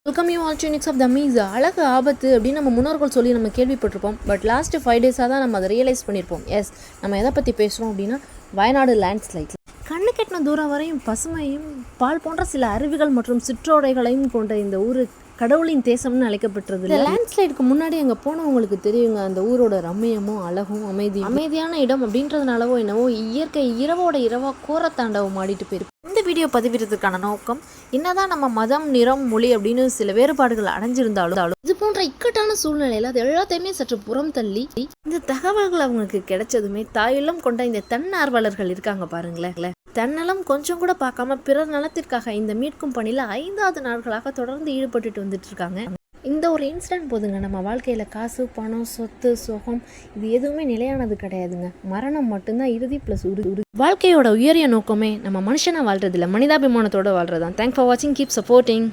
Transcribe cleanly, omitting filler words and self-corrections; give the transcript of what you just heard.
Welcome you all to Unix of the mees. அழகு ஆபத்து அப்படின்னு நம்ம முன்னோர்கள் சொல்லி நம்ம கேள்விப்பட்டிருப்போம். பட் லாஸ்ட்டு 5 டேஸாக தான் நம்ம அதை ரியலைஸ் பண்ணியிருப்போம். எஸ், நம்ம எதை பற்றி பேசுகிறோம் அப்படின்னா வயநாடு லேண்ட்ஸ்லைட். கண்ணு கெட்டின தூரம் வரையும் பசுமையும் பால் போன்ற சில அருவிகள் மற்றும் சிற்றோடைகளையும் கொண்ட இந்த ஊர் கடவுளின் தேசம்னு அழைக்கப்பட்டது. இந்த லேண்ட்ஸ்லைடுக்கு முன்னாடி அங்கே போனவங்களுக்கு தெரியுங்க அந்த ஊரோட ரம்மியமும் அழகும் அமைதியான இடம் அப்படின்றதுனாலவோ என்னவோ இயற்கை இரவோட இரவா கோரத்தாண்டவம் ஆடிட்டு போயிருக்கு. இந்த வீடியோ பதிவிடுறதுக்கான நோக்கம், என்னதான் நம்ம மதம், நிறம், மொழி அப்படின்னு சில வேறுபாடுகள் அடைஞ்சிருந்தாலும் இது போன்ற இக்கட்டான சூழ்நிலையில் அது எல்லாத்தையுமே சற்று புறம் தள்ளி இந்த தகவல்கள் அவங்களுக்கு கிடைச்சதுமே தாயுள்ளம் கொண்ட இந்த தன்னார்வலர்கள் இருக்காங்க பாருங்களேன். தன்னலம் கொஞ்சம் கூட பார்க்காம பிறர் நலத்திற்காக இந்த மீட்கும் பணியில் 5வது நாட்களாக தொடர்ந்து ஈடுபட்டுட்டு வந்துட்டு இருக்காங்க. இந்த ஒரு இன்சிடென்ட் போதுங்க நம்ம வாழ்க்கையில் காசு, பணம், சொத்து, சுகம் இது எதுவுமே நிலையானது கிடையாதுங்க. மரணம் மட்டும்தான் இறுதி ப்ளஸ் உறுதி. வாழ்க்கையோட உயரிய நோக்கமே நம்ம மனுஷனாக வாழ்றதில்ல, மனிதாபிமானத்தோடு வாழ்றதான். தேங்க்ஸ் ஃபார் வாட்சிங். Keep supporting.